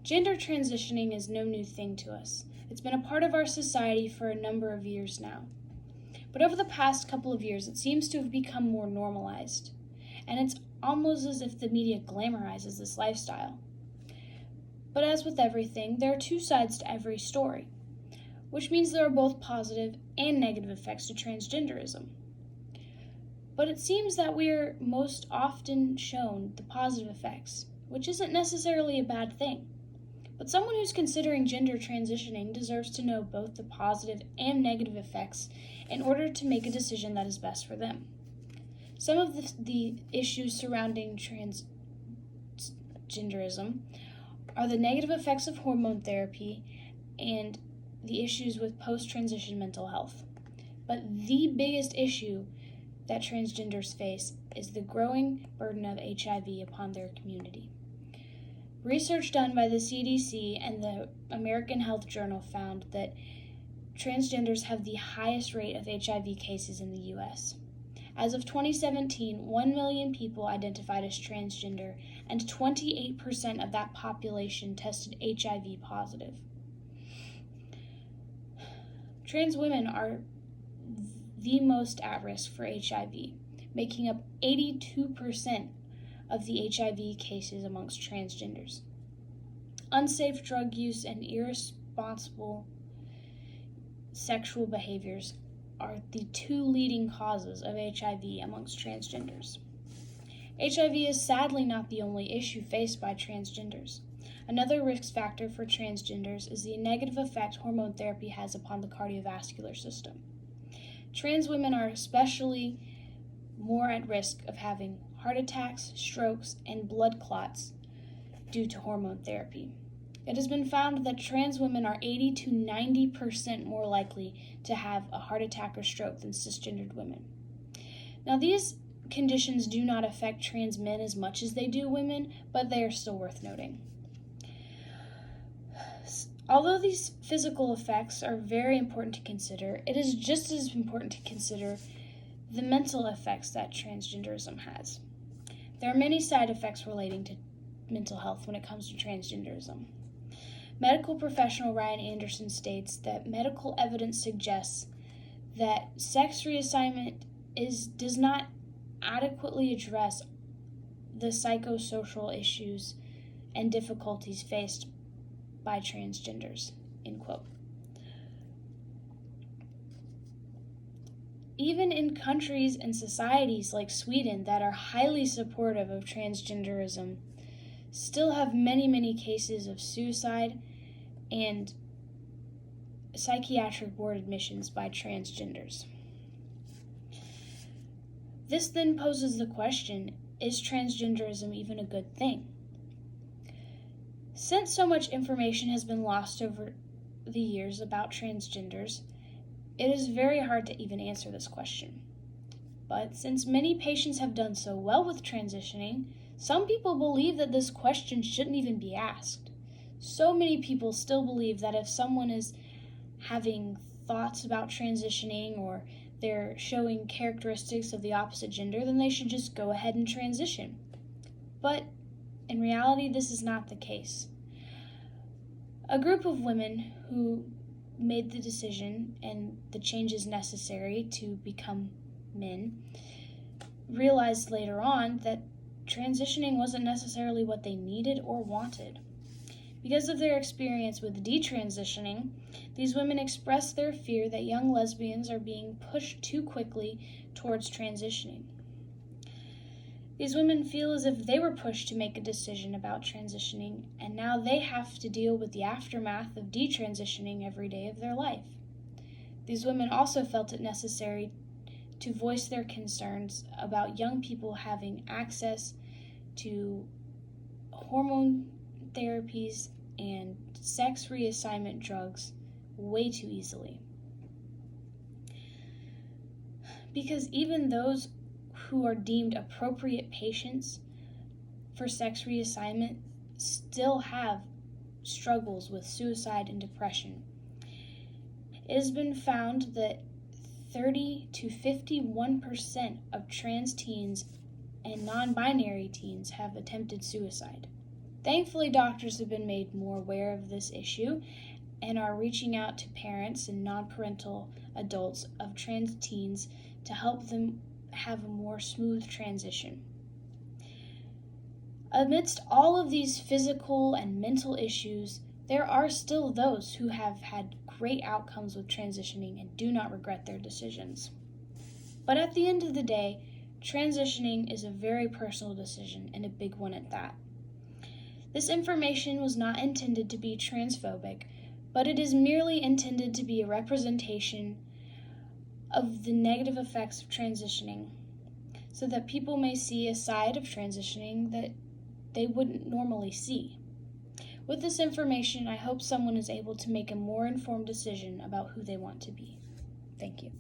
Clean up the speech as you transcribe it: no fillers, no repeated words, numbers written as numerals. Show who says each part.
Speaker 1: Gender transitioning is no new thing to us. It's been a part of our society for a number of years now. But over the past couple of years, it seems to have become more normalized. And it's almost as if the media glamorizes this lifestyle. But as with everything, there are two sides to every story, which means there are both positive and negative effects to transgenderism. But it seems that we are most often shown the positive effects, which isn't necessarily a bad thing. But someone who's considering gender transitioning deserves to know both the positive and negative effects in order to make a decision that is best for them. Some of the issues surrounding transgenderism are the negative effects of hormone therapy and the issues with post-transition mental health. But the biggest issue that transgenders face is the growing burden of HIV upon their community. Research done by the CDC and the American Health Journal found that transgenders have the highest rate of HIV cases in the U.S. As of 2017, 1 million people identified as transgender, and 28% of that population tested HIV positive. Trans women are the most at risk for HIV, making up 82% of the HIV cases amongst transgenders. Unsafe drug use and irresponsible sexual behaviors are the two leading causes of HIV amongst transgenders. HIV is sadly not the only issue faced by transgenders. Another risk factor for transgenders is the negative effect hormone therapy has upon the cardiovascular system. Trans women are especially more at risk of having heart attacks, strokes, and blood clots due to hormone therapy. It has been found that trans women are 80 to 90% more likely to have a heart attack or stroke than cisgendered women. Now, these conditions do not affect trans men as much as they do women, but they are still worth noting. Although these physical effects are very important to consider, it is just as important to consider the mental effects that transgenderism has. There are many side effects relating to mental health when it comes to transgenderism. Medical professional Ryan Anderson states that medical evidence suggests that sex reassignment does not adequately address the psychosocial issues and difficulties faced by transgenders, end quote. Even in countries and societies like Sweden that are highly supportive of transgenderism, still have many cases of suicide and psychiatric ward admissions by transgenders. This then poses the question, is transgenderism even a good thing? Since so much information has been lost over the years about transgenders, it is very hard to even answer this question. But since many patients have done so well with transitioning, some people believe that this question shouldn't even be asked. So many people still believe that if someone is having thoughts about transitioning or they're showing characteristics of the opposite gender, then they should just go ahead and transition. But in reality, this is not the case. A group of women who made the decision and the changes necessary to become men realized later on that transitioning wasn't necessarily what they needed or wanted. Because of their experience with detransitioning, these women expressed their fear that young lesbians are being pushed too quickly towards transitioning. These women feel as if they were pushed to make a decision about transitioning, and now they have to deal with the aftermath of detransitioning every day of their life. These women also felt it necessary to voice their concerns about young people having access to hormone therapies and sex reassignment drugs way too easily. Because even those who are deemed appropriate patients for sex reassignment still have struggles with suicide and depression. It has been found that 30 to 51% of trans teens and non-binary teens have attempted suicide. Thankfully, doctors have been made more aware of this issue and are reaching out to parents and non-parental adults of trans teens to help them have a more smooth transition. Amidst all of these physical and mental issues, there are still those who have had great outcomes with transitioning and do not regret their decisions. But at the end of the day, transitioning is a very personal decision and a big one at that. This information was not intended to be transphobic, but it is merely intended to be a representation of the negative effects of transitioning, so that people may see a side of transitioning that they wouldn't normally see. With this information, I hope someone is able to make a more informed decision about who they want to be. Thank you.